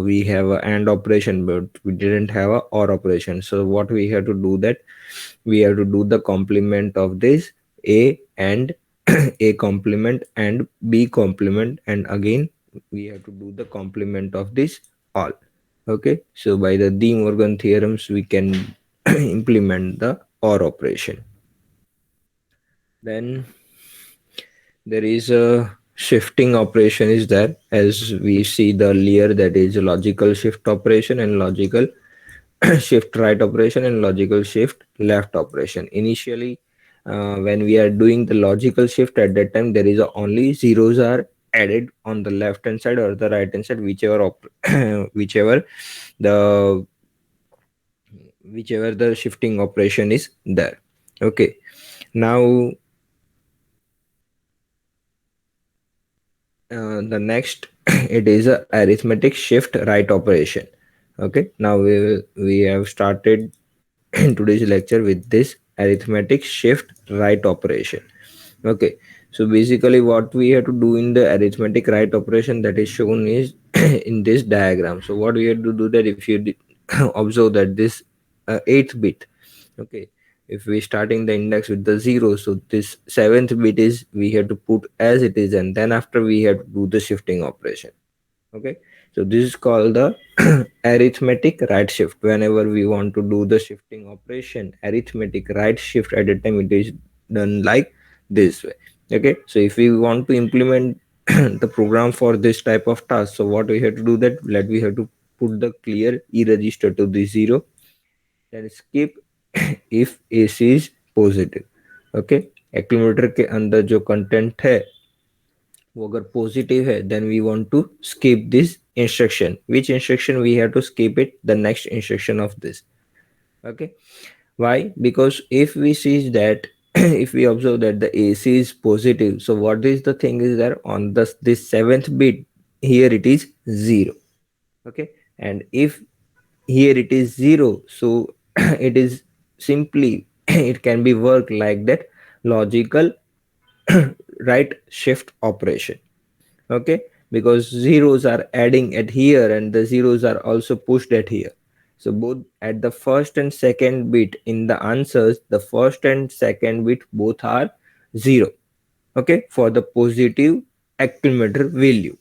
we have a AND operation, but we didn't have a OR operation. So what we have to do that we have to do the complement of this A and A complement and B complement, and again we have to do the complement of this all. Okay, so by the De Morgan theorems we can implement the OR operation. Then there is a shifting operation is there, as we see the earlier, that is logical shift operation and logical shift right operation and logical shift left operation. Initially, when we are doing the logical shift, at that time there is only zeros are added on the left hand side or the right hand side, whichever whichever the whichever the shifting operation is there. Okay, now the next it is a arithmetic shift right operation. Okay, now we have started in today's lecture with this arithmetic shift right operation. Okay, so basically what we have to do in the arithmetic right operation, that is shown is in this diagram. So what we have to do that, if you observe that this eighth bit, okay, if we starting the index with the 0, so this seventh bit is we have to put as it is, and then after we have to do the shifting operation. Okay, so this is called the arithmetic right shift. Whenever we want to do the shifting operation, arithmetic right shift, at a time it is done like this way. Okay, so if we want to implement the program for this type of task, so what we have to do that, let we have to put the clear e register to the 0, then skip if AC is positive. Okay, accumulator के अंदर जो content है वो अगर positive है, then we want to skip this instruction. Which instruction we have to skip it? The next instruction of this. Okay, why? Because if we see that if we observe that the AC is positive, so what is the thing is there on this seventh bit, here it is 0. Okay, and if here it is 0, so it is simply it can be worked like that logical right shift operation. Okay, because zeros are adding at here and the zeros are also pushed at here, so both at the first and second bit in the answers, the first and second bit both are 0. Okay, for the positive accumulator value.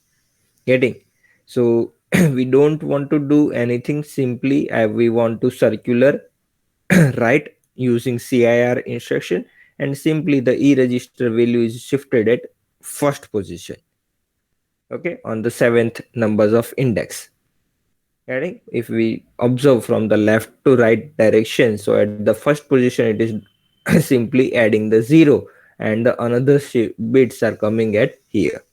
Getting? So we don't want to do anything, simply we want to circular right using CIR instruction, and simply the E register value is shifted at first position. Okay, on the seventh numbers of index. Getting? If we observe from the left to right direction, so at the first position it is simply adding the 0, and the another bits are coming at here.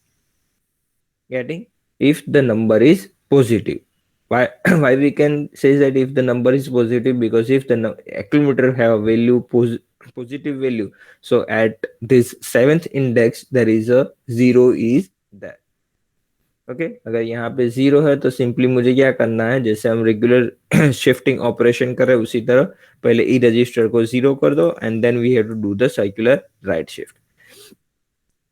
Getting? If the number is positive, why why we can say that if the number is positive? Because if the accumulator have a value positive value, so at this seventh index there is a 0 is there. Okay, अगर यहाँ पे 0 है तो simply मुझे क्या करना है, जैसे हम रेगुलर शिफ्टिंग ऑपरेशन कर रहे हैं उसी तरह पहले ई रजिस्टर को 0 कर दो, and then we have to do the circular right shift.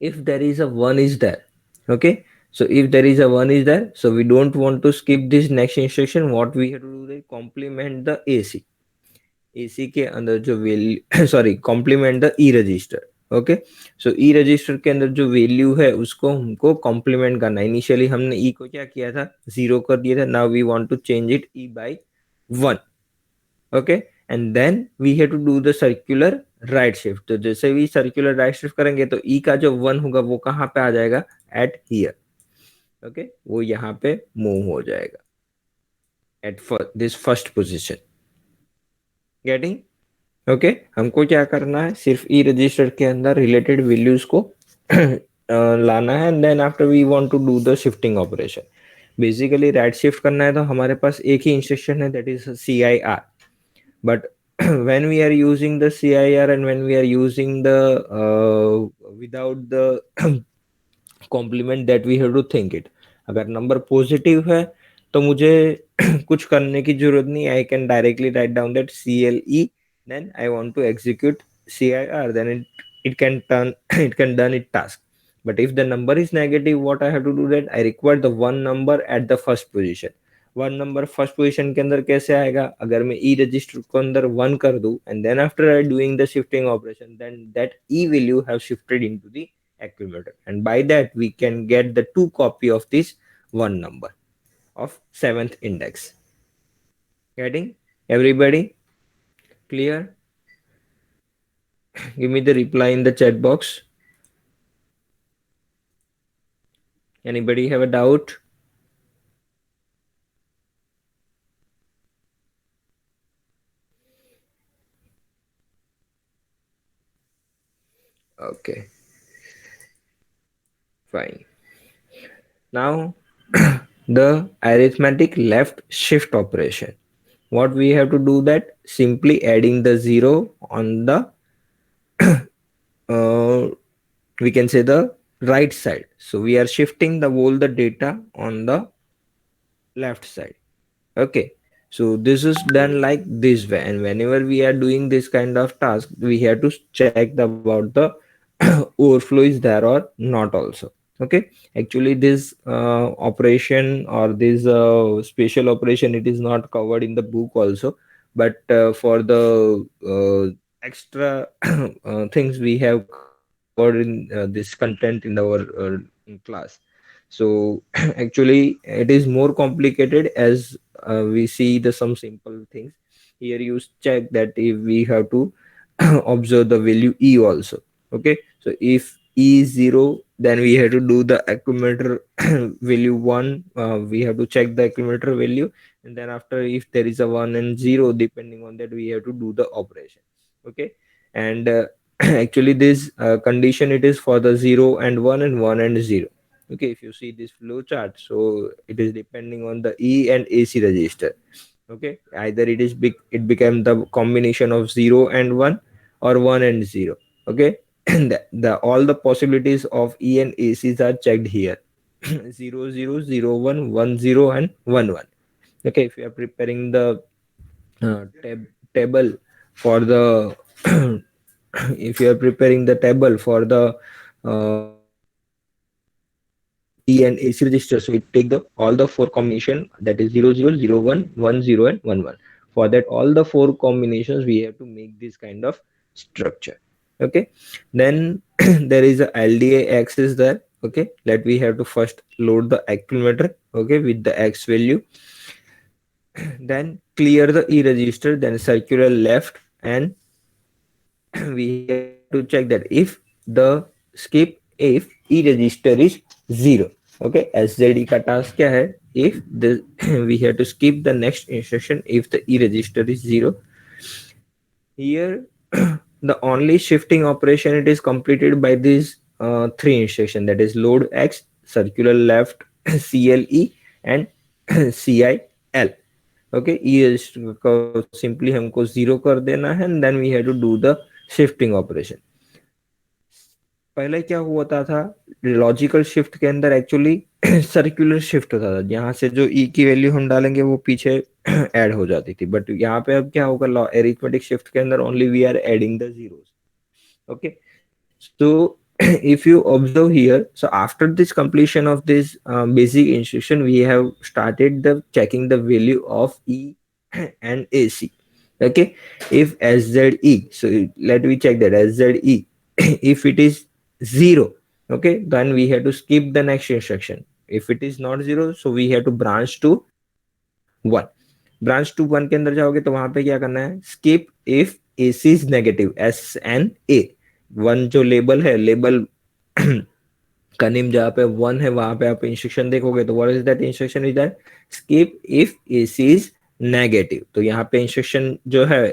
If there is a 1 is there, okay, so if there is a 1 is there, so we don't want to skip this next instruction. What we have to do is complement the AC के अंदर जो value sorry complement the E register. Okay, so E register के अंदर जो value है उसको हमको complement करना है. इनिशियली हमने ई को क्या किया था, 0 कर दिया था. Now we want to change it E by 1. Okay, and then we have to do the circular right shift. तो जैसे भी सर्कुलर राइट शिफ्ट करेंगे तो ई का जो 1 होगा वो कहाँ पे आ जाएगा, एट हियर. ओके, वो यहाँ पे मूव हो जाएगा at this first position. Getting? Okay, हमको क्या करना है, सिर्फ ई रजिस्टर के अंदर रिलेटेड वैल्यूज को लाना है, and then after we want to do the shifting operation. Basically right shift करना है तो हमारे पास एक ही इंस्ट्रक्शन है, that is CIR. But when we are using the CIR and when we are using the without the complement that we have to think it. अगर number positive है तो मुझे कुछ करने की जरूरत नहीं, I can directly write down that CLE, then I want to execute CIR, then it can turn it can done it task. But if the number is negative, what I have to do that I require the one number at the first position. One number first position के अंदर कैसे आएगा? अगर मैं ई register को अंदर one कर दूं and then after doing the shifting operation, then that E value have shifted into the accumulator, and by that we can get the two copy of this one number of seventh index. Getting? Everybody clear? Give me the reply in the chat box. Anybody have a doubt? Okay, fine. Now the arithmetic left shift operation. What we have to do, that simply adding the zero on the uh, we can say the right side. So we are shifting the whole the data on the left side. Okay, so this is done like this way, and whenever we are doing this kind of task, we have to check about the overflow is there or not also. Okay, actually this operation or this special operation, it is not covered in the book also, but for the extra things we have covered in this content in our in class. So actually it is more complicated, as we see the some simple things. Here you check that if we have to observe the value e also. Okay, so if e is 0, then we have to do the accumulator value 1. We have to check the accumulator value, and then after, if there is a 1 and 0, depending on that, we have to do the operation. Okay, and actually this condition, it is for the 0 and 1 and 1 and 0. Okay, if you see this flow chart, so it is depending on the e and ac register. Okay, either it became the combination of 0 and 1, or 1 and 0. Okay, and the all the possibilities of e and acs are checked here. 0 0 0 1 1 0 and 1 1. Okay, if you are preparing the table for the if you are preparing the table for the E and AC register, so it take the all the four combination, that is 00 01 10 and 11. For that, all the four combinations we have to make this kind of structure. Okay, then there is a LDA axis there. Okay, that we have to first load the accumulator. Okay, with the X value, then clear the E register, then circular left, and we have to check that if the skip if e register is 0. Okay, SZE का task क्या है? If the we have to skip the next instruction if the e register is 0. Here the only shifting operation, it is completed by these three instruction, that is load x, circular left, cle, and cil. Okay, e register को simply हमको 0 कर देना है, and then we have to do the shifting operation. पहले क्या होता था, logical shift के अंदर एक्चुअली सर्कुलर शिफ्ट होता था, यहाँ से जो ई की वैल्यू हम डालेंगे वो पीछे ऐड हो जाती थी, बट यहाँ पे अब क्या होगा, एरिथमेटिक शिफ्ट के अंदर only we are adding the zeros. Okay, so if you observe here, so after this completion of this basic instruction, we have started the checking the value of e and ac. Okay, if SZE, so let me check that SZE, if it is 0, okay, then we have to skip the next instruction. If it is not 0, so we have to branch to 1. Branch to 1 के अंदर जाओगे तो वहां पे क्या करना है, skip if AC is negative, SNA 1 जो लेबल है, लेबल का नेम जहाँ पे 1 है, वहां पे आप इंस्ट्रक्शन देखोगे तो what is that instruction, is that skip if AC is negative. तो यहाँ पे इंस्ट्रक्शन जो है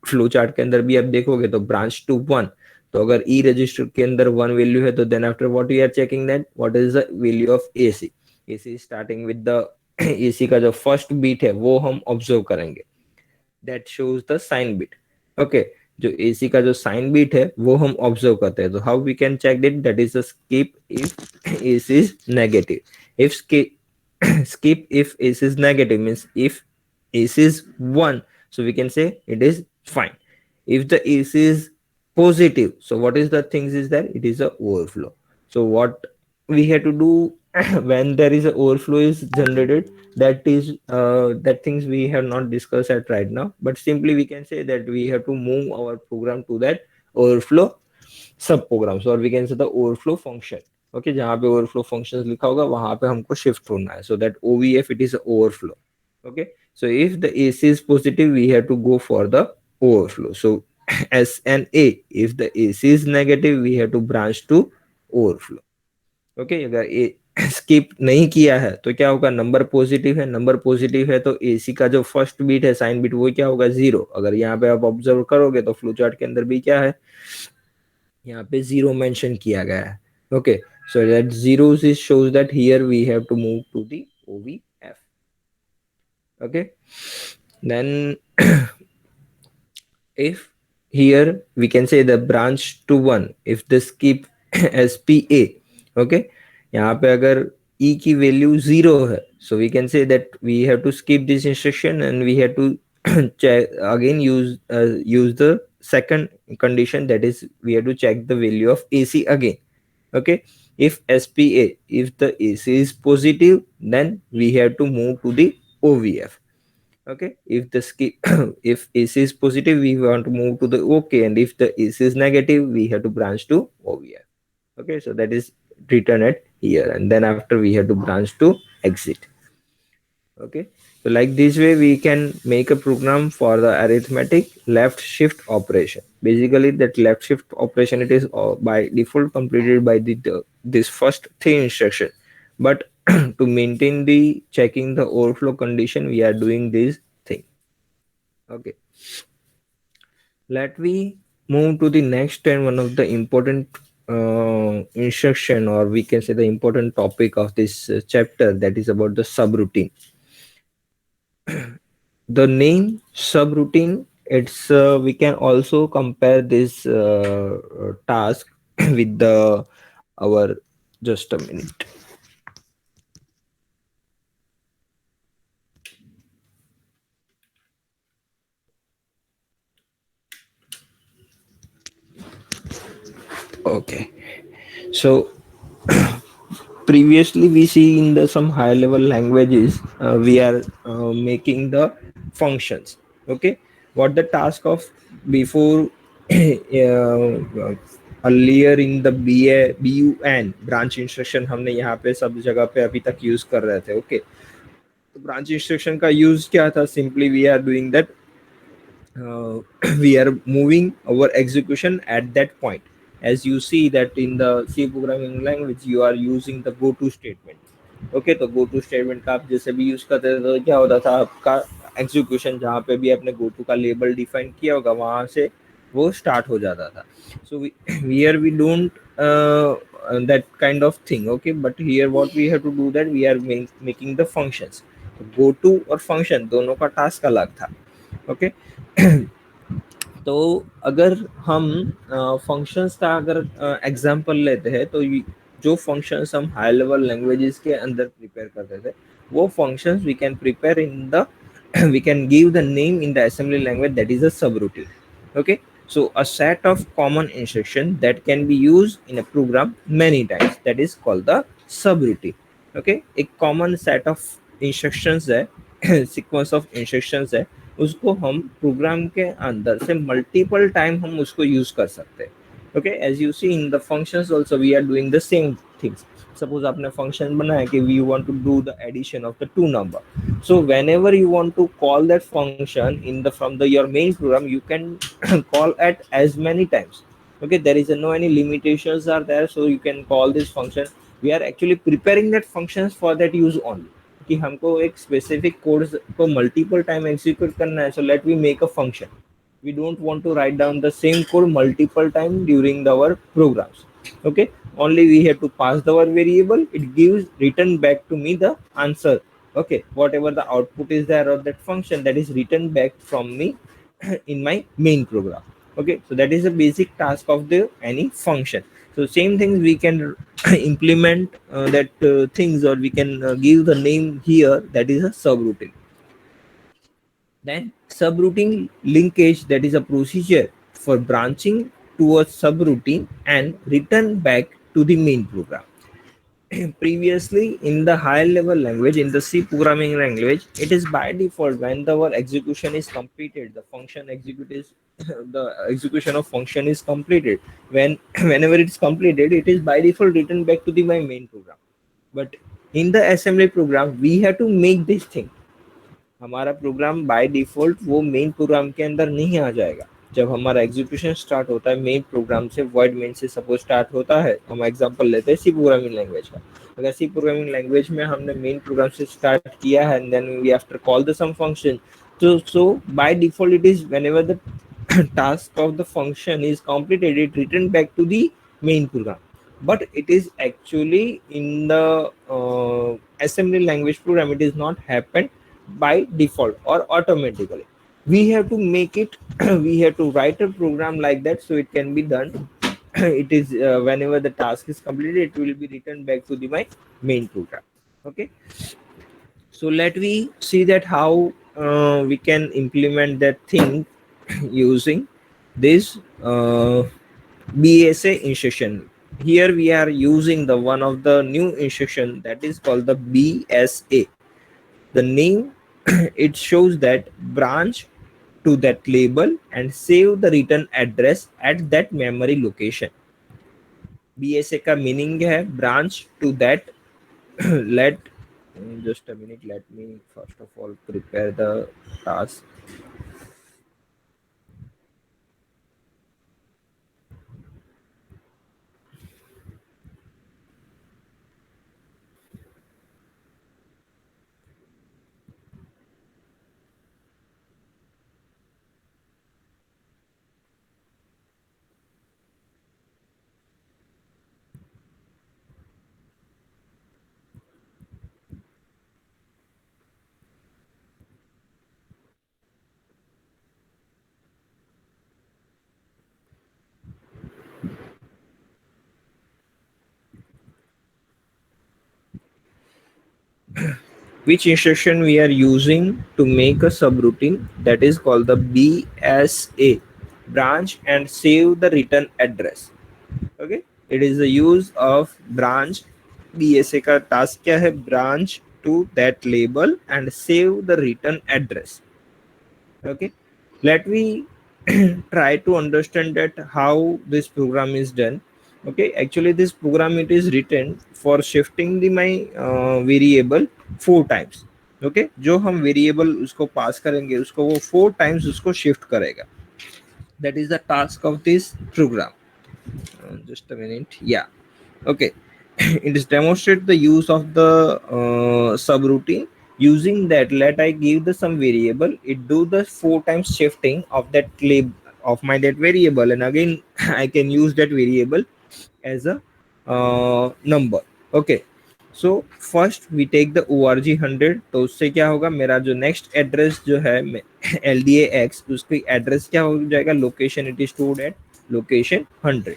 फ्लो चार्ट के अंदर भी आप देखोगे तो ब्रांच टू 1. तो अगर ई रजिस्टर के अंदर 1 वैल्यू है, तो then after what we are checking, that what is the value of AC. AC starting with the AC का जो फर्स्ट बीट है वो हम ऑब्जर्व करेंगे, that shows the sign bit. Okay, जो AC का जो साइन बीट है वो हम ऑब्जर्व करते हैं. तो how we can check that, that is the skip if AC is negative. If skip if AC is negative means if AC is 1, so we can say it is fine. If the AC is positive, so what is the things is that it is a overflow. So what we have to do, when there is a overflow is generated, that is that things we have not discussed at right now, but simply we can say that we have to move our program to that overflow subprograms, और we can say the overflow function. Okay, जहां पे overflow functions लिखा होगा वहां पे हमको shift होना है, so that OVF it is overflow. Okay, so if the AC is positive we have to go for the overflow. So S N A, if the AC is negative we have to branch to overflow. Okay, अगर a skip नहीं किया है तो क्या होगा, number positive है, number positive है तो एसी का जो फर्स्ट बीट है साइन बीट वो क्या होगा, जीरो. अगर यहाँ पे आप ऑब्जर्व करोगे तो फ्लो चार्ट के अंदर भी क्या है, यहाँ पे जीरो मेंशन किया गया है. Okay, so that zeros is shows that here we have to move to the OVF. Okay, then if here we can say the branch to one if the skip SPA. Okay, यहाँ पे अगर e की value zero है, so we can say that we have to skip this instruction and we have to check again, use the second condition, that is we have to check the value of AC again. Okay, if SPA, if the AC is positive, then we have to move to the OVF. Okay, if the if AC is positive we want to move to the OK, and if the AC is negative we have to branch to OVF. Okay, so that is written at here, and then after we have to branch to exit. Okay, so like this way we can make a program for the arithmetic left shift operation. Basically that left shift operation, it is by default completed by this first three instruction, but to maintain the checking the overflow condition we are doing this thing. Okay, let we move to the next and one of the important instruction, or we can say the important topic of this chapter, that is about the subroutine. The name subroutine, it's we can also compare this task with the our, just a minute. Okay, so previously we see in the some high level languages we are making the functions. Okay, what the task of before earlier in the BUN branch instruction हमने यहाँ पे सब जगह पे अभी तक use कर रहे थे. ओके, तो ब्रांच इंस्ट्रक्शन का यूज क्या था, simply we are doing that we are moving our execution at that point. As you see that in the C programming language you are using the go to statement. Okay, तो go two statement का आप जैसे भी use करते थे तो क्या होता था, आपका एग्जीक्यूशन जहाँ पे भी आपने गो टू का लेबल डिफाइन किया होगा वहां से वो स्टार्ट हो जाता था. So here we don't that kind of thing. Okay, but here what we have to do, that we are making the functions. go to और फंक्शन दोनों का टास्क अलग था. ओके, तो अगर हम फंक्शंस का अगर एग्जांपल लेते हैं तो जो फंक्शंस हम हाई लेवल लैंग्वेजेस के अंदर प्रिपेयर करते थे वो functions we can prepare in the we can give the name in the assembly language, that is a subroutine. Okay, so a set of common instruction that can be used in a program many times, that is called the subroutine. Okay, एक common set of instructions है sequence of instructions है, उसको हम programme के अंदर से multiple time हम उसको यूज कर सकते हैं. Okay, as you see in the functions also we are doing the same things. Suppose आपने फंक्शन बनाया कि we want to do the addition of the two number, so whenever you want to call that function in the from the your main program you can call at as many times. Okay, there is no any limitations are there, so you can call this function. We are actually preparing that functions for that use only, कि हमको एक specific code को multiple time execute करना है, so let we make a function. We don't want to write down the same code multiple time during our programs. Okay, only we have to pass the our variable, it gives return back to me the answer. Okay, whatever the output is there of that function, that is written back from me in my main program. Okay, so that is the basic task of the any function. So same things we can implement that things, or we can give the name here, that is a subroutine. Then subroutine linkage, that is a procedure for branching to a subroutine and return back to the main program. Previously, in the higher level language, in the C programming language, it is by default when the our execution is completed, the function execute is the execution of function is completed. When whenever it's completed, it is by default written back to the my main program. But in the assembly program, we have to make this thing. हमारा programme by default वो main program के अंदर नहीं आ जाएगा. जब हमारा execution start होता है मेन प्रोग्राम से, वर्ड मेन से सपोज स्टार्ट होता है, हम एग्जांपल लेते हैं सी प्रोग्रामिंग लैंग्वेज का. अगर सी प्रोग्रामिंग लैंग्वेज में हमने मेन प्रोग्राम से स्टार्ट किया है and then we after call the sum function, तो so by default it is whenever the task of the function is completed, it return back to the main program. But it is actually in the assembly language program, it is not happened by default or automatically. We have to make it we have to write a program like that so it can be done. It is whenever the task is completed, it will be returned back to the my main program. Okay, so let we see that how we can implement that thing using this BSA instruction. Here we are using the one of the new instruction that is called the BSA. The name it shows that branch to that label and save the return address at that memory location. BSA का meaning है branch to that. Let just a minute, let me first of all prepare the task. Which instruction we are using to make a subroutine that is called the BSA, branch and save the return address. Okay, it is the use of branch. BSA का task क्या है? Branch to that label and save the return address. Okay, let me try to understand that how this program is done. Okay, actually this program it is written for shifting the my variable 4 times. Okay, जो हम variable उसको पास करेंगे उसको वो 4 times उसको shift करेगा. That is the task of this program. Just a minute. Yeah. Okay. It is demonstrate the use of the subroutine. Using that, let I give the some variable. It do the 4 times shifting of that lab of my that variable, and again I can use that variable as a number. Okay. So first we take the org 100. तो उससे क्या होगा, मेरा जो next address जो है LDAX, उसकी address क्या हो जाएगा, location it is stored at location 100.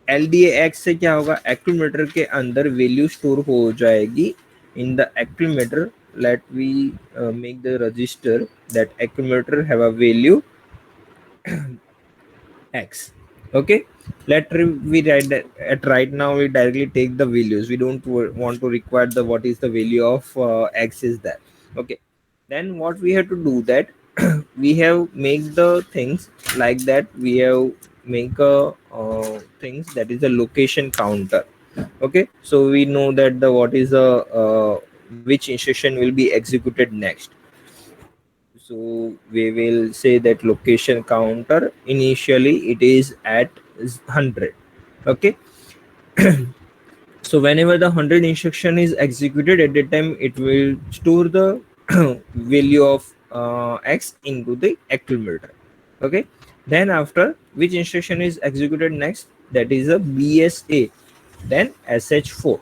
LDAX से क्या होगा, एक्यूमुलेटर के अंदर वैल्यू स्टोर हो जाएगी in the accumulator. Let we make the register that accumulator have a value x. Okay, we write that at right now we directly take the values. We don't want to require the what is the value of x is that. Okay, then what we have to do that we have make the things like that. We have make a things that is a location counter. Okay, so we know that the what is a which instruction will be executed next. So we will say that location counter initially it is at 100. Okay, so whenever the 100 instruction is executed, at that time it will store the value of x into the accumulator. Okay, then after which instruction is executed next, that is a BSA, then sh4.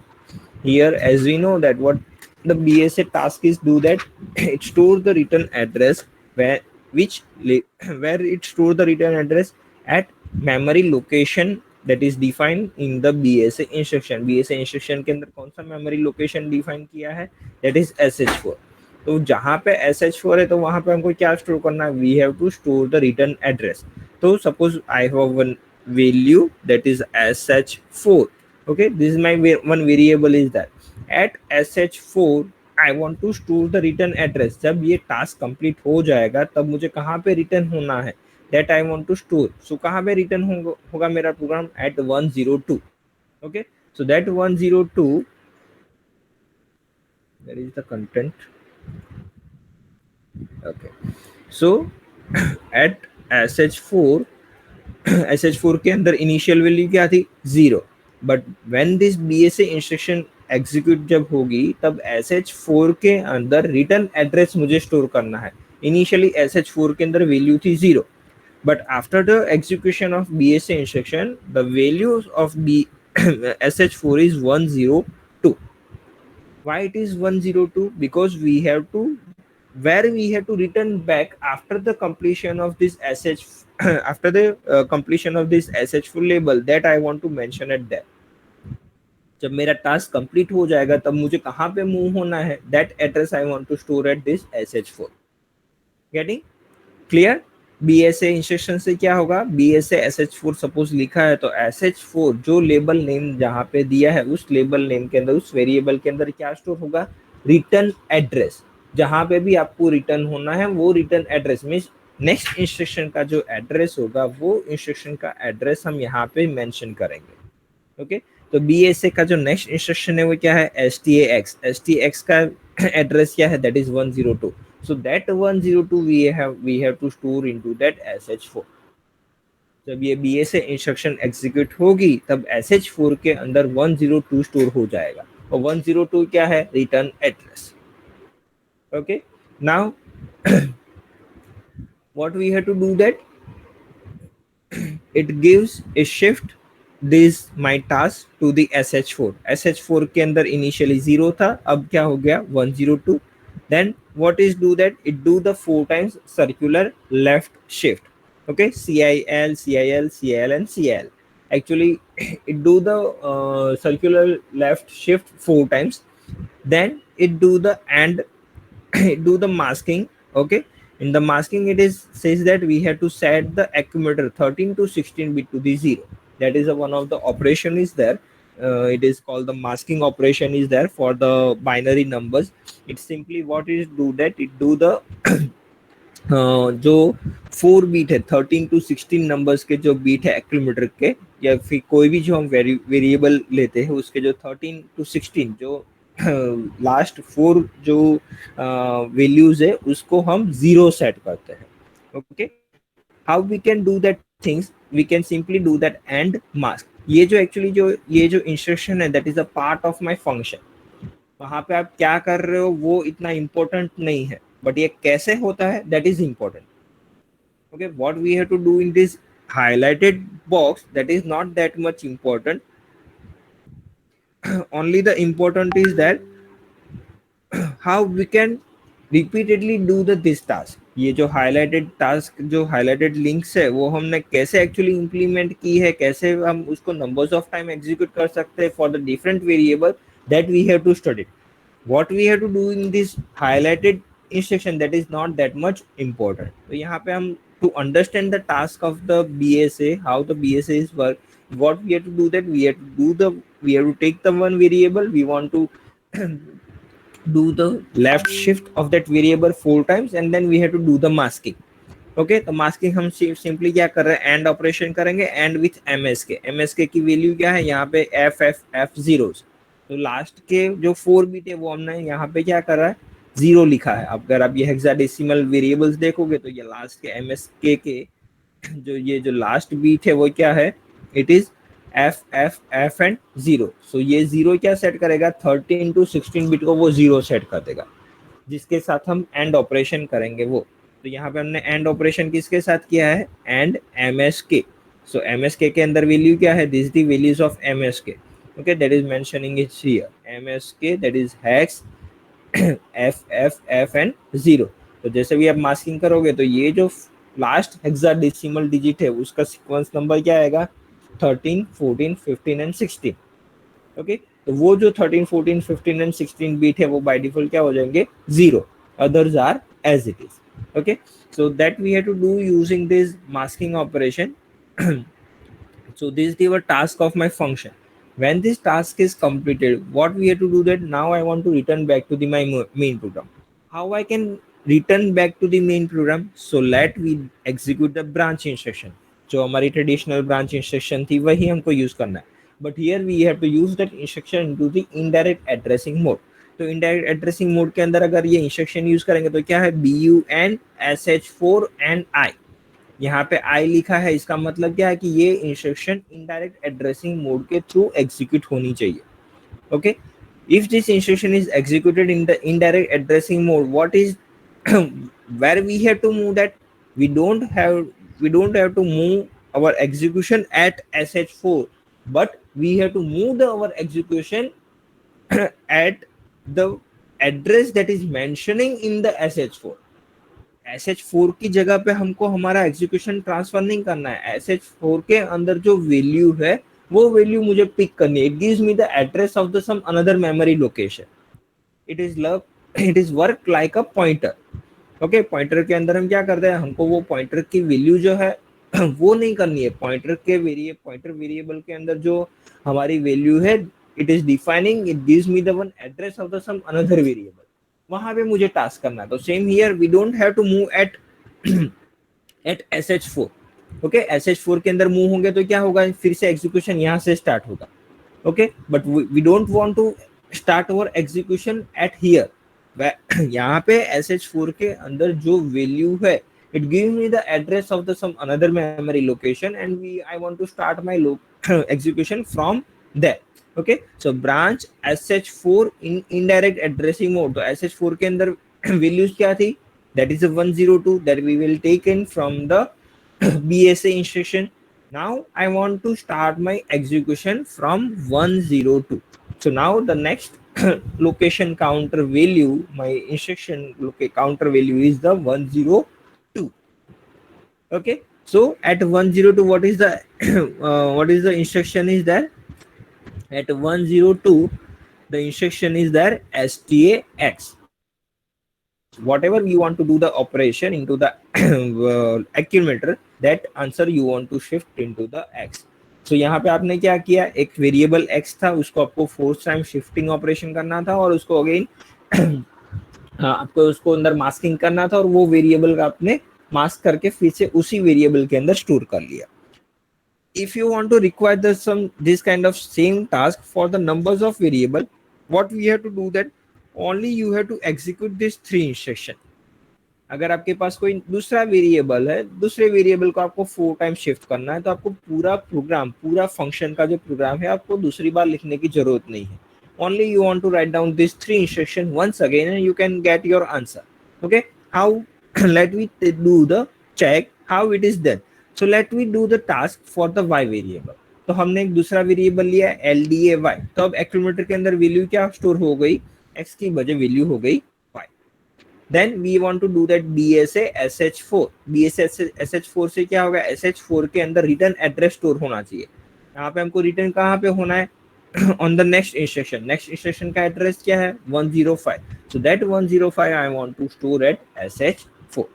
Here as we know that what the BSA task is do that it stores the return address where where it stores the return address at memory location that is defined in the BSA instruction. BSA instruction के अंदर कौन सा memory location define किया है, that is sh4. तो जहाँ पे sh4 है तो वहाँ पे हमको क्या स्टोर करना है, we have to store the return address. तो suppose I have one value that is sh4. Okay, this is my one variable is that at sh4 I want to store the return address. जब ये task complete हो जाएगा तब मुझे कहाँ पे return होना है, that I want to store. So कहाँ पे रिटर्न होगा मेरा programme at 102. Okay, so that 102, that is the content. Okay, so at sh4 sh4 के अंदर इनिशियल वैल्यू क्या थी 0, but when this bsa instruction execute जब होगी तब sh4 के अंदर रिटर्न एड्रेस मुझे स्टोर करना है. इनिशियली sh4 के अंदर वैल्यू थी 0, but after the execution of bsa instruction the value of sh4 is 102. Why it is 102? Because we have to, where we have to return back after the completion of this sh after the completion of this sh4 label, that I want to mention at there. जब मेरा task complete हो जाएगा तब मुझे कहाँ पे move होना है, that address I want to store at this sh4. Getting clear? BSA instruction से क्या होगा, BSA sh4 सपोज लिखा है तो sh4 जो लेबल नेम जहाँ पे दिया है उस लेबल नेम के अंदर, उस वेरिएबल के अंदर क्या स्टोर होगा, रिटर्न एड्रेस. जहाँ पे भी आपको रिटर्न होना है वो return address means next instruction का जो एड्रेस होगा वो इंस्ट्रक्शन का एड्रेस हम यहाँ पे मेंशन करेंगे. ओके, तो BSA का जो नेक्स्ट इंस्ट्रक्शन है वो क्या है, STAX का एड्रेस क्या है, that is 102. So that 102 we have to store into that sh4. जब ये BSA इंस्ट्रक्शन एग्जीक्यूट होगी तब sh4 के अंदर 102 स्टोर हो जाएगा और 102 क्या है, return address. Okay, now what we have to do that, it gives a shift this my task to the sh4. sh4 के अंदर इनिशियली 0 था, अब क्या हो गया 102. then what is do that, it do the 4 times circular left shift. Okay, CIL CIL CIL and CIL. Actually it do the circular left shift 4 times, then it do the and it do the masking. Okay, in the masking it is says that we have to set the accumulator 13 to 16 bit to the 0. That is one of the operation is there. It is called the masking operation is there for the binary numbers. It simply what is do that, it do the जो 4 beat है 13 to 16 numbers के जो beat है accumulator के, या फिर कोई भी जो हम वेरिएबल लेते हैं उसके जो 13 to 16 जो लास्ट 4 जो वैल्यूज है उसको हम 0 सेट करते हैं. Okay, how we can do that things, we can simply do that and mask. ये जो एक्चुअली जो ये जो इंस्ट्रक्शन है that is a part of my function. वहां पे आप क्या कर रहे हो वो इतना इंपॉर्टेंट नहीं है, बट ये कैसे होता है that is important. Okay, what we have to do in this highlighted box, that is not that much important. Only the important is that how we can repeatedly do the this task. ये जो highlighted task जो highlighted links है वो हमने कैसे actually implement की है, कैसे हम उसको numbers of time execute कर सकते हैं for the different variable, that we have to study. What we have to do in this highlighted instruction, that is not that much important. तो यहाँ पे हम to understand the task of the BSA, how the BSA is work, what we have to do that, we have to take the one variable, we want to do the left shift of that variable 4 times and then we have to do the masking. Okay, तो masking हम simply क्या कर रहे हैं, and operation करेंगे and with MSK की value क्या है यहाँ पे F zeros. तो लास्ट के जो 4 बीट है वो हमने यहाँ पे क्या कर रहा है 0 लिखा है. अगर आप ये हेक्साडेसिमल वेरिएबल्स देखोगे तो ये लास्ट के MSK के जो ये जो लास्ट बीट है वो क्या है, इट इज F एंड 0. सो ये 0 क्या सेट करेगा, 13 to 16 बीट को वो 0 सेट कर देगा जिसके साथ हम एंड ऑपरेशन करेंगे वो. तो यहाँ पे हमने एंड ऑपरेशन किसके साथ किया है, एंड MSK. सो MSK के अंदर वैल्यू क्या है, this the values of MSK. Okay, that is mentioning it here, MSK that is hex F and 0. तो जैसे भी आप मास्किंग करोगे तो ये जो लास्ट हेक्साडेसिमल डिजिट है उसका सीक्वेंस नंबर क्या आएगा, 13, 14, 15 एंड 16. ओके, तो वो जो 13, 14, 15 एंड 16 बीट है वो बाय डिफॉल्ट क्या हो जाएंगे 0, others are as it is. Okay, so that we have to do using this masking operation. So this is the task of my function. When this task is completed, what we have to do that now I want to return back to the my main program. How I can return back to the main program? So let we execute the branch instruction. जो हमारी traditional branch instruction थी वही हमको use करना है, but here we have to use that instruction into the indirect addressing mode. तो indirect addressing mode के अंदर अगर ये इंस्ट्रक्शन यूज करेंगे तो क्या है, BUNSH4 and I. यहाँ पे आई लिखा है, इसका मतलब क्या है कि ये इंस्ट्रक्शन इनडायरेक्ट एड्रेसिंग मोड के थ्रू एग्जीक्यूट होनी चाहिए. Okay, if this instruction is executed in the indirect addressing mode, what is where we have to move that? We don't have to move our execution at sh4, but we have to move our execution at the address that is mentioning in the sh4. sh4 की जगह पे हमको हमारा execution transfer नहीं करना है. sh4 के अंदर जो वैल्यू है वो वैल्यू मुझे पिक करनी है. It gives me the address of the some another memory location. It is work like a pointer. Okay, pointer के अंदर हम क्या करते हैं, हमको वो पॉइंटर की वैल्यू जो है वो नहीं करनी है. पॉइंटर वेरिएबल के अंदर जो हमारी वैल्यू है, it is defining, it gives me the one address of the some another variable. वहां पे मुझे टास्क करना है. तो same here, we don't have to move at sh4. Okay, sh4 के अंदर मूव होंगे तो क्या होगा, फिर से एग्जीक्यूशन यहाँ से स्टार्ट होगा. Okay, but we don't want to start our execution at here. यहाँ पे sh4 के अंदर जो वैल्यू है, it give me the address of the some another memory location and I want to start my execution from there. Okay, so branch sh4 in indirect addressing mode. तो sh4 के अंदर values क्या थी, that is a 102 that we will take in from the BSA instruction. Now I want to start my execution from 102. So now the next location counter value, my instruction counter value is the 102. Okay, so at 102 what is the what is the instruction is there? At 102 the instruction is there STAX. Whatever you want to do the operation into the accumulator, that answer you want to shift into the x. So यहाँ पे आपने क्या किया, एक variable x था, उसको आपको 4 time shifting operation करना था और उसको अगेन आपको उसको अंदर मास्किंग करना था और वो वेरिएबल का आपने मास्क करके फिर से उसी वेरिएबल के अंदर स्टोर कर लिया. If you want to require this kind of same task for the numbers of variable, what we have to do that only you have to execute this 3 instruction. अगर आपके पास कोई दूसरा वेरिएबल है, दूसरे वेरिएबल को आपको 4 टाइम शिफ्ट करना है, तो आपको पूरा प्रोग्राम, पूरा फंक्शन का जो प्रोग्राम है, आपको दूसरी बार लिखने की जरूरत नहीं है. Only you want to write down this 3 instruction once again and you can get your answer. Okay, how let we do the check how it is done. So let we do the task for the y variable. तो हमने एक दूसरा variable लिया LDA y. तो अब accumulator के अंदर value क्या स्टोर हो गई, x की बजाय वैल्यू हो गई y. Then we want to do that BSA SH4. BSA SH4 से क्या होगा, SH4 के अंदर रिटर्न एड्रेस स्टोर होना चाहिए. यहाँ पे हमको रिटर्न कहाँ पे होना है, on the next instruction. Next instruction का एड्रेस क्या है, 105. So that 105 I want to store at SH4.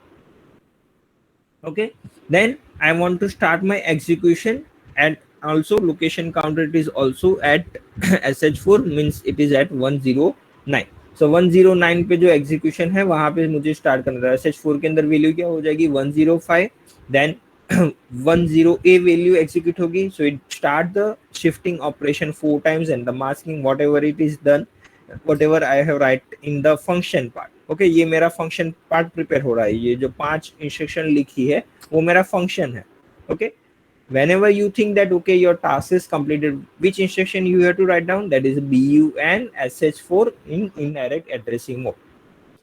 Okay, then I want to start my execution and also location counter it is also at sh4, means it is at 109. So 109 पे जो execution है वहां पे मुझे start करना है. sh4 के अंदर वैल्यू क्या हो जाएगी, 105. then 10a value execute होगी. So it start the shifting operation 4 times and the masking whatever it is done, whatever I have write in the function part. Okay, ये मेरा फंक्शन पार्ट प्रिपेयर हो रहा है. ये जो 5 इंस्ट्रक्शन लिखी है वो मेरा फंक्शन है. Okay, whenever you think that okay your task is completed, which instruction you have to write down, that is BUN SH4 in indirect addressing mode.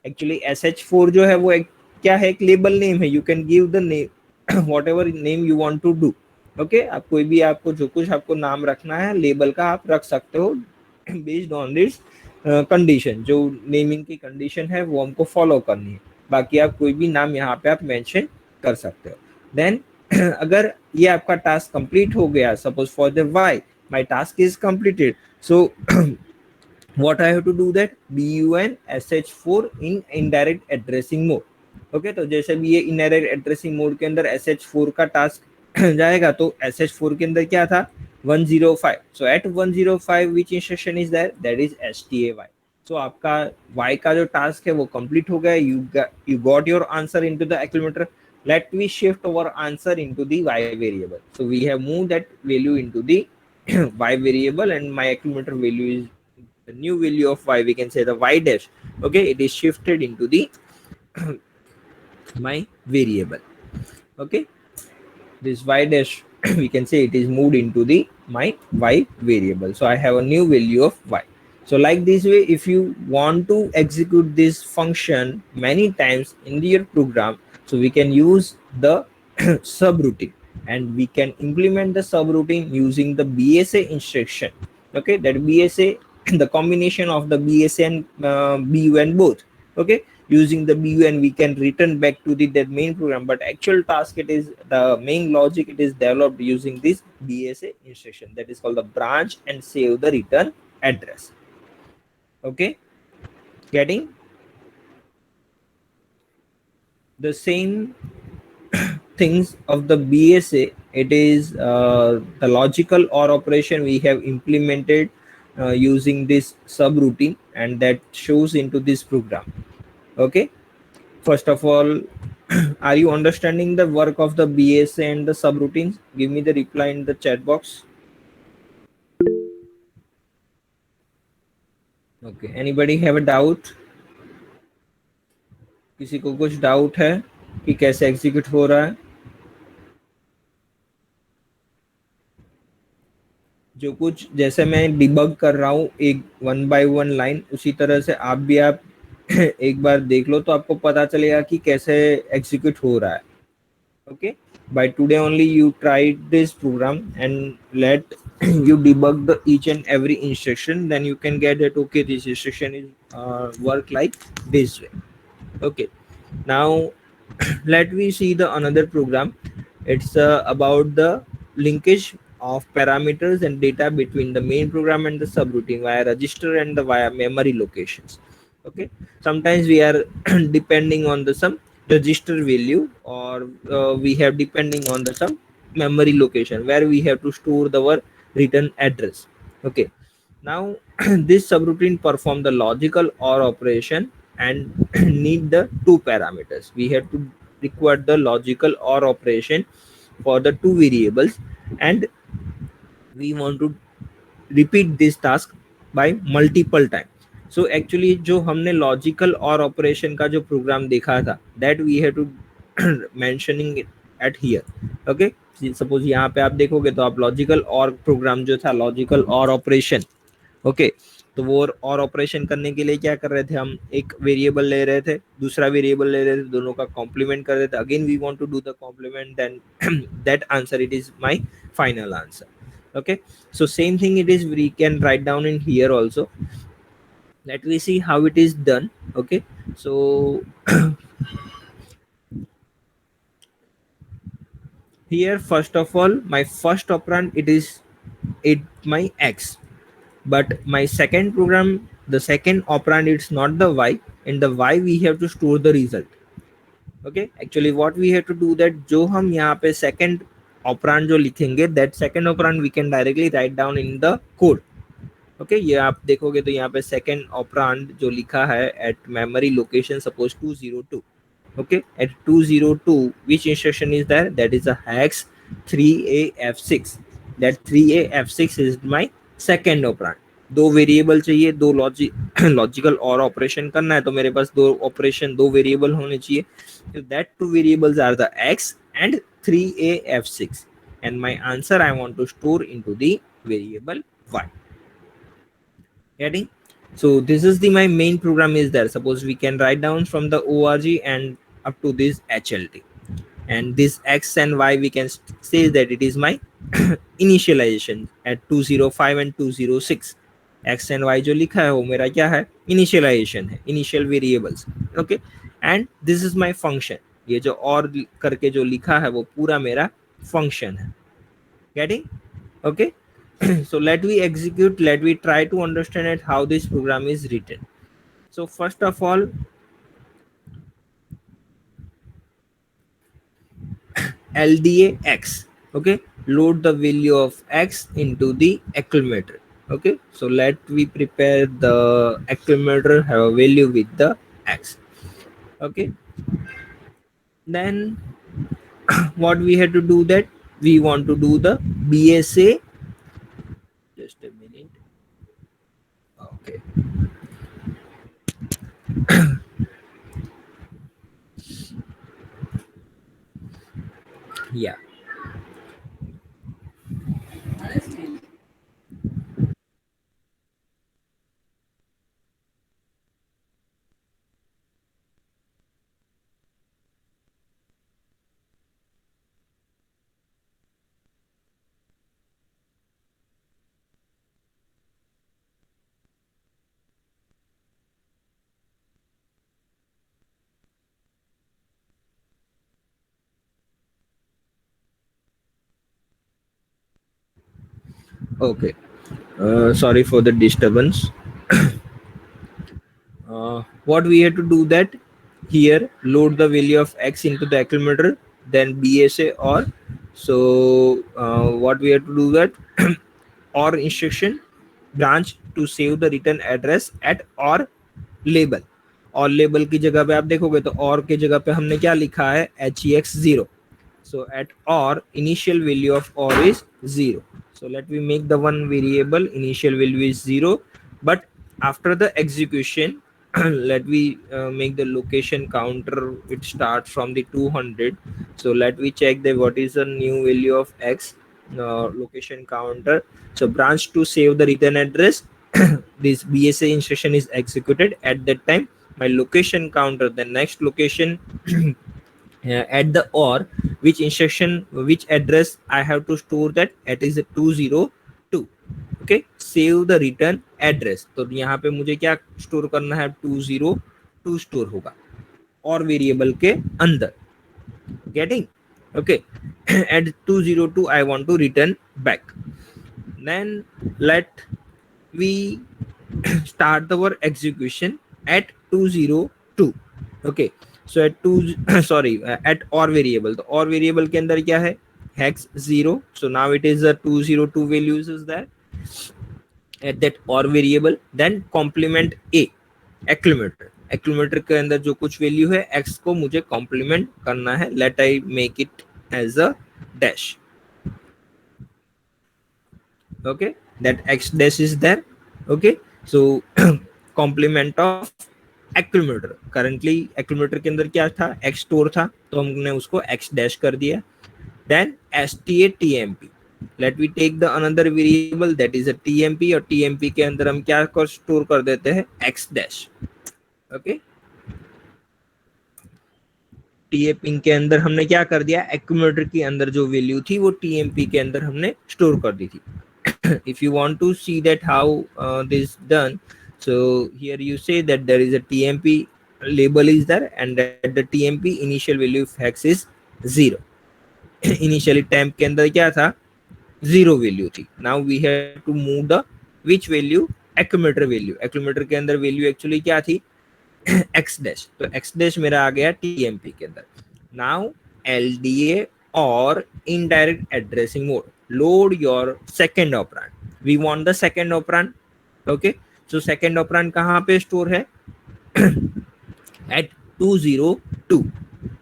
Actually SH4 जो है वो एक क्या है, एक लेबल नेम है. You can give the name whatever name you want to do. Okay, आप कोई भी आपको जो कुछ आपको नाम रखना है लेबल का आप रख सकते हो based on this कंडीशन. जो नेमिंग की कंडीशन है वो हमको फॉलो करनी है. बाकी आप कोई भी नाम यहाँ पे आप मेंशन कर सकते हो. देन अगर ये आपका टास्क कंप्लीट हो गया, suppose for the why my task is completed, so what I have to do that, BUN SH4 in indirect addressing mode. Okay, तो जैसे भी ये इनडायरेक्ट एड्रेसिंग मोड के अंदर SH4 का टास्क जाएगा, तो SH4 के अंदर क्या था, 105. So at 105 which instruction is there? That is stay. So आपका y का जो task है वो complete हो गया. You got your answer into the accumulator. Let me shift our answer into the y variable. So we have moved that value into the y variable, and my accumulator value is the new value of y. We can say the y dash. Okay, it is shifted into the my variable. Okay, this y dash we can say it is moved into the my y variable. So I have a new value of y. So like this way, if you want to execute this function many times in your program, so we can use the subroutine, and we can implement the subroutine using the BSA instruction. Okay, that BSA, the combination of the BSA and BUN both. Okay, using the BUN we can return back to the that main program, but actual task, it is the main logic, it is developed using this BSA instruction, that is called the branch and save the return address. Okay, getting the same things of the BSA, it is the logical or operation we have implemented using this subroutine, and that shows into this program. Okay, first of all, are you understanding the work of the BSA and the subroutines? Give me the reply in the chat box. Okay, anybody have a doubt? किसी को कुछ doubt है कि कैसे execute हो रहा है? जो कुछ जैसे मैं डिबग कर रहा हूँ एक वन बाय वन लाइन, उसी तरह से आप एक बार देख लो तो आपको पता चलेगा कि कैसे एग्जीक्यूट हो रहा है. Okay, by today only you tried this program, and let you debug the each and every instruction, then you can get it. Okay, this instruction is work like this way. Okay, now let me see the another program. It's about the linkage of parameters and data between the main program and the subroutine via register and the via memory locations. Okay, sometimes we are depending on the some register value, or we have depending on the some memory location where we have to store our return address. Okay, now this subroutine perform the logical or operation and need the two parameters. We have to require the logical or operation for the two variables, and we want to repeat this task by multiple time. So actually जो हमने logical और operation का जो program देखा था, that we have to mentioning it at here. Okay, suppose यहाँ पे आप देखोगे तो आप logical और program जो था logical और operation. ओके, तो वो और ऑपरेशन करने के लिए क्या कर रहे थे, हम एक वेरिएबल ले रहे थे, दूसरा वेरिएबल ले रहे थे, दोनों का कॉम्प्लीमेंट कर रहे थे. Again we want to do the complement, then that answer it is my final answer. Okay, so same thing it is, we can write down in here also. Let me see how it is done. Okay, so here first of all my first operand it is it my x, but my second program, the second operand it's not the y, and the y we have to store the result. Okay, actually what we have to do that जो हम यहाँ पे second operand जो लिखेंगे, that second operand we can directly write down in the code. Okay, ये आप देखोगे तो यहाँ पे second operand जो लिखा है at memory location suppose 202. Okay, at 202 which instruction is there? That is a hex 3af6. That 3af6 is my second operand. दो वेरिएबल चाहिए, दो लॉजिकल और ऑपरेशन करना है, तो मेरे पास दो ऑपरेशन दो वेरिएबल होने चाहिए. That two variables are the x and 3af6, and my answer I want to store into the variable y. Getting? So this is the my main program is there. Suppose we can write down from the org and up to this hlt, and this x and y we can say that it is my initialization at 205 and 206. x and y जो लिखा है वो मेरा क्या है, initialization है, initial variables. Okay, and this is my function. ये जो और करके जो लिखा है वो पूरा मेरा function है. Getting? Okay, so let we execute, let we try to understand it how this program is written. So first of all, LDA X. Okay, load the value of x into the accumulator. Okay, so let we prepare the accumulator have a value with the x. Okay, then what we had to do, that we want to do the BSA. Just a minute. Okay, yeah. Okay, sorry for the disturbance. What we have to do, that here load the value of x into the accumulator, then BSA or. So what we have to do, that or instruction branch to save the return address at or label. और label की जगह पे आप देखोगे तो और की जगह पे हमने क्या लिखा है, hex0. So at or initial value of or is 0. So let me make the one variable initial value is 0, but after the execution let me make the location counter, it starts from the 200. So let me check the what is the new value of x, location counter. So branch to save the return address, this BSA instruction is executed. At that time my location counter, the next location at the or, which instruction, which address I have to store, that it is a 202. Okay, save the return address. तो यहाँ पे मुझे क्या store करना है, 202 store होगा और variable के अंदर. Getting? Okay. At 202 I want to return back. Then let we start our execution at 202. Okay, so at 2 sorry, at or variable. तो or variable के अंदर क्या है, hex 0. So now it is a 202 values is there at that or variable. Then complement a accumulator. accumulator के अंदर जो कुछ value है x को मुझे कॉम्प्लीमेंट करना है. Let I make it as a dash. Okay, that x dash is there. Okay, so complement of accumulator. Currently accumulator के अंदर क्या था, x स्टोर था, तो हमने उसको x dash कर दिया. Then statmp, let we take the another variable that is a tmp, और tmp के अंदर हम क्या स्टोर कर देते हैं, x dash. Okay, टीएपी के अंदर हमने क्या कर दिया, एक्यूमुलेटर के अंदर जो वैल्यू थी वो टीएमपी के अंदर हमने स्टोर कर दी थी. If you want to see that how this done, so here you say that there is a tmp label is there, and that the tmp initial value of hex is 0. Initially temp के अंदर क्या था, 0 value थी. Now we have to move the which value, accumulator value. Accumulator के अंदर value actually क्या थी, X dash. तो एक्स डैश मेरा आ गया टीएमपी के अंदर. नाउ एलडीए और indirect addressing mode, load your second operand. We want the second operand. Okay, so second operand कहाँ पे स्टोर है, एट 202.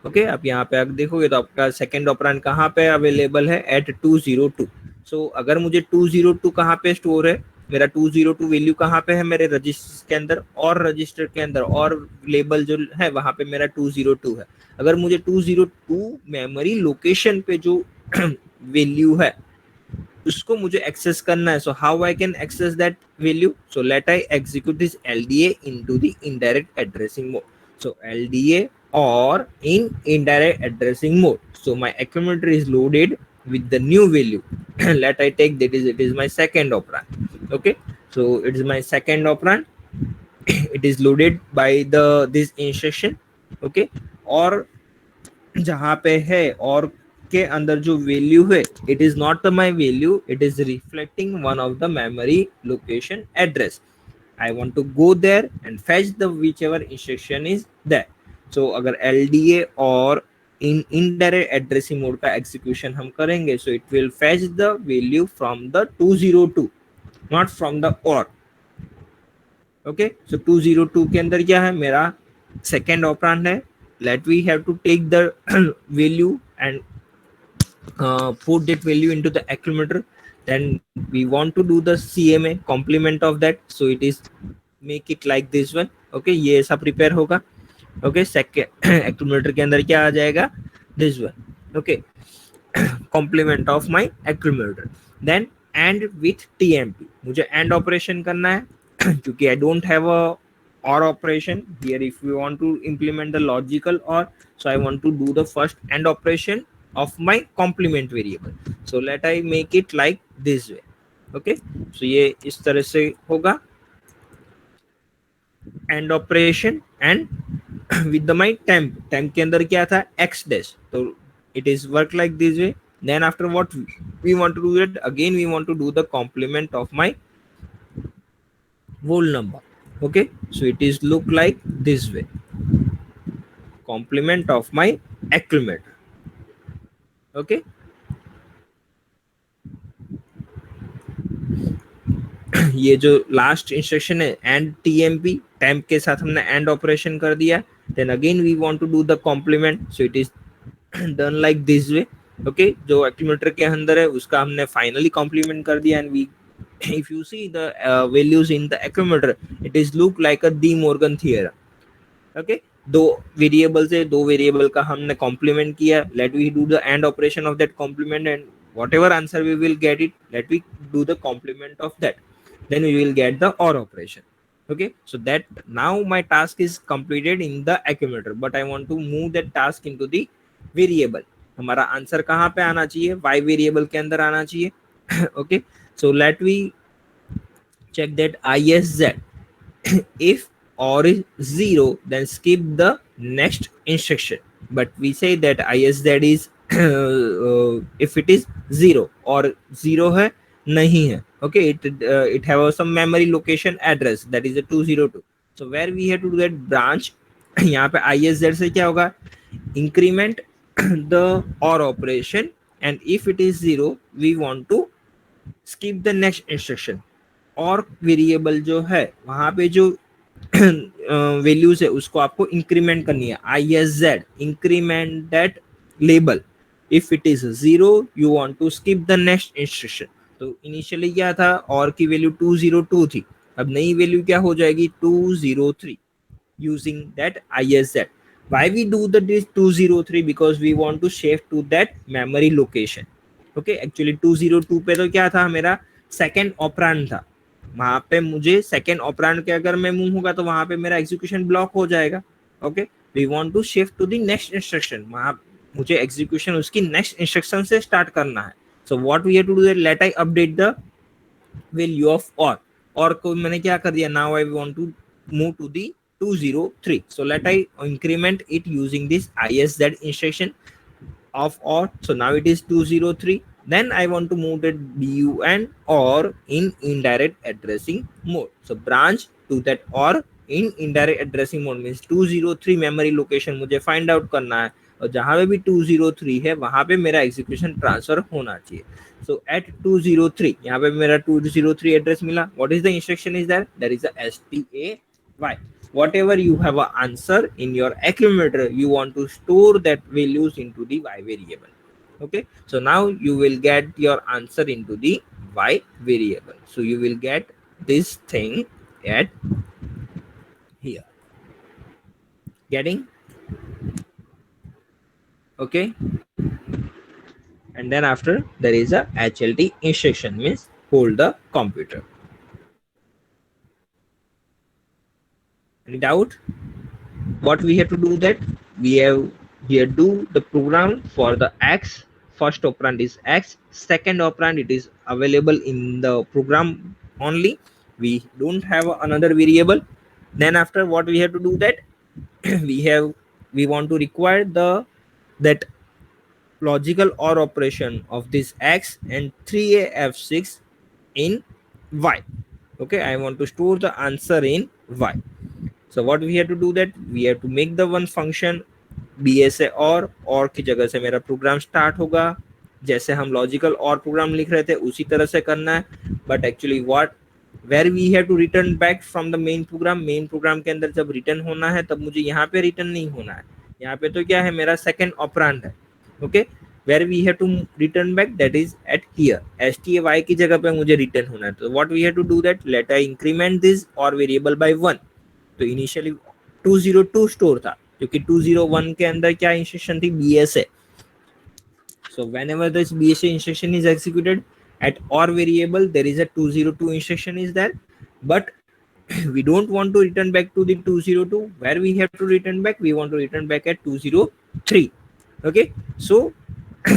ओके, आप यहाँ पे अगर देखोगे तो आपका सेकेंड ऑपरेंड कहाँ पे अवेलेबल है, एट 202. सो अगर मुझे 202 कहाँ पे स्टोर है, मेरा 202 वैल्यू कहाँ पे है, मेरे रजिस्टर के अंदर, और रजिस्टर के अंदर और लेबल जो है वहां पे मेरा 202 है. अगर मुझे 202 मेमोरी लोकेशन पे जो वैल्यू है उसको मुझे एक्सेस करना है, so how I can access that value. So let I execute this LDA into the indirect addressing mode. So LDA or in indirect addressing mode. So my accumulator is loaded with the new value. Let I take that is it is my second operand. Okay, so it is my second operand. It is loaded by the this instruction. Okay, और जहाँ पे है और के अंदर जो value है, it is not the my value, it is reflecting one of the memory location address. I want to go there and fetch the whichever instruction is there. So अगर LDA और इन इनडायरेक्ट एड्रेसिंग मोड का execution हम करेंगे, so it will fetch the value from the 202, not from the or. Okay, so 202 के अंदर क्या है, मेरा सेकेंड ऑपरेंड है, let we have to take the value and put that value into the accumulator. Then we want to do the CMA complement of that, so it is make it like this one. Okay, ये ऐसा prepare होगा. Okay, second accumulator के अंदर क्या आ जाएगा, this one. Okay, complement of my accumulator. Then and with TMP, मुझे and operation करना है क्योंकि I don't have a or operation here. If we want to implement the logical or, so I want to do the first and operation of my complement variable. So let I make it like this way. Okay, so ये इस तरह से होगा and operation and with the my temp के अंदर क्या था, x dash, so it is work like this way. Then after what we want to do it again, we want to do the complement of my whole number. Okay, so it is look like this way, complement of my accumulator. Okay, ये जो last instruction है and TMP, temp के साथ हमने and operation कर दिया, then again we want to do the complement, so it is done like this way. Okay, जो accumulator के अंदर है उसका हमने फाइनली कॉम्प्लीमेंट कर दिया and we, if you see the values in the accumulator, it is look like a De Morgan theorem. Okay, दो variable से दो वेरिएबल का हमने कॉम्प्लीमेंट किया, let we do the and operation of that complement and whatever answer we will get it, let we do the complement of that, then we will get the or operation. Okay, so that now my task is completed in the accumulator, but I want to move that task into the variable. हमारा answer कहाँ पे आना चाहिए, y variable के अंदर आना चाहिए. Okay, so let we check that ISZ. If or is 0, then skip the next instruction, but we say that ISZ is if it is 0 or 0 है नहीं है. Okay, it have some memory location address that is a 202, so where we have to do that branch. यहाँ पे ISZ से क्या होगा, increment the or operation, and if it is 0 we want to skip the next instruction. और variable जो है वहां पे जो वैल्यूज है उसको आपको इंक्रीमेंट करनी है. ISZ increment that label, if it is 0 you want to skip the next instruction. तो इनिशियली क्या था, और की वैल्यू 202 थी, अब नई वैल्यू क्या हो जाएगी 203 using that ISZ. Why we do the this 203, because we want to shift to that memory location. Okay, actually 202 पे तो क्या था, मेरा सेकेंड ऑपरेंड था, वहां पे मुझे सेकेंड ऑपरेंड के अगर मैं मूव होगा तो वहां पे मेरा एग्जीक्यूशन ब्लॉक हो जाएगा. Okay, we want to shift to the next instruction, वहां मुझे एग्जीक्यूशन उसकी नेक्स्ट इंस्ट्रक्शन से स्टार्ट करना है. So what we have to do that, let I update the value of और को मैंने क्या कर दिया, now I want to move to the 203, so let I increment it using this ISZ instruction of or, so now it is 203. Then I want to move that BUN or in indirect addressing mode, so branch to that or in indirect addressing mode means 203 memory location मुझे find out करना है, और जहां पे भी 203 है वहां पे मेरा एग्जीक्यूशन ट्रांसफर होना चाहिए. सो एट 203 यहाँ पे मेरा 203 एड्रेस मिला. What is the instruction is that is the STAY. Whatever you have an answer in your accumulator, you want to store that values into the y variable. Okay, so now you will get your answer into the y variable, so you will get this thing at here, getting? Okay, and then after there is a HLT instruction, means hold the computer. Any doubt? What we have to do, that we have here do the program for the x, first operand is x, second operand it is available in the program only, we don't have another variable. Then after what we have to do, that we want to require the that logical or operation of this x and 3af6 in y. Okay, I want to store the answer in y. So what we have to do, that we have to make the one function B A से और की जगह से मेरा programme start होगा, जैसे हम logical और प्रोग्राम लिख रहे थे उसी तरह से करना है, but actually what where we have to return back from the main program के अंदर जब रिटर्न होना है तब मुझे यहाँ पे रिटर्न नहीं होना है, यहाँ पे तो क्या है मेरा सेकंड ऑपरेंड है, okay, where we have to return back that is at here stay की जगह पे मुझे रिटर्न होना है, तो what we have to do that let I increment this or variable by 1, तो इनिशियली 202 स्टोर था क्योंकि 201 के अंदर क्या इंस्ट्रक्शन थी BSA, so whenever this BSA instruction is executed at or variable there is a 202 instruction is there, but we don't want to return back to the 202, where we have to return back, we want to return back at 203, okay, so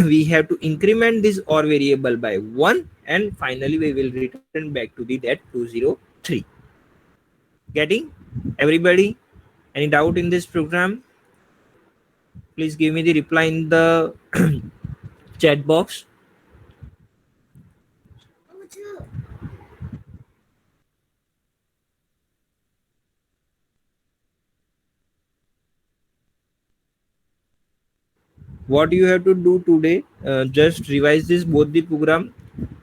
we have to increment this or variable by 1 and finally we will return back to the that 203. Getting everybody? Any doubt in this program? Please give me the reply in the chat box. What you have to do today, just revise this both the program,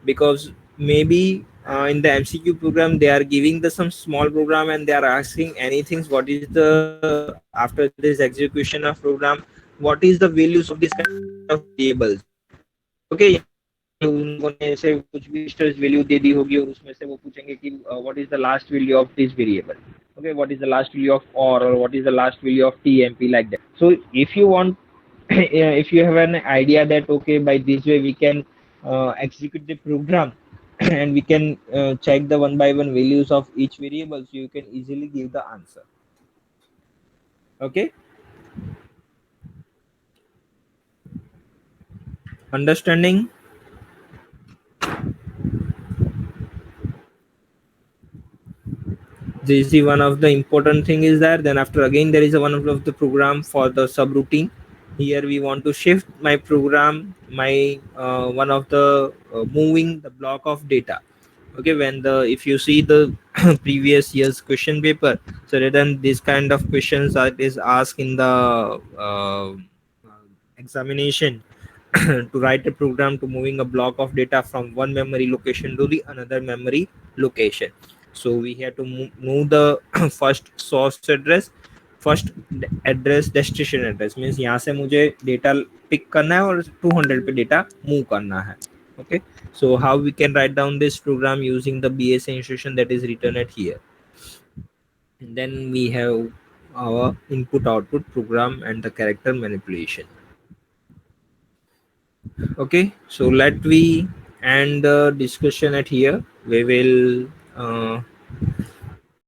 because maybe in the MCQ program they are giving the some small program and they are asking anything, what is the after this execution of program, what is the values of this kind of variables, okay, यहाँ पे उन लोगों ने ऐसे कुछ भी registers value दे दी होगी और उसमें से वो पूछेंगे कि what is the last value of this variable, okay, what is the last value of or what is the last value of TMP, like that. So if you want if you have an idea that okay by this way we can execute the program and we can check the one by one values of each variable, so you can easily give the answer, okay, understanding. This is the one of the important thing is that then after again there is a one of the program for the subroutine. Here we want to shift my program, my one of the moving the block of data, okay, when the if you see the previous year's question paper, so then this kind of questions that is asked in the examination to write a program to moving a block of data from one memory location to the another memory location. So we have to move the first source address, first address destination address, means यहाँ से मुझे data pick करना है और 200 पे data move करना है, okay. So how we can write down this program using the BSA instruction that is written at here, and then we have our input output program and the character manipulation. Okay, so let we end the discussion at here. We will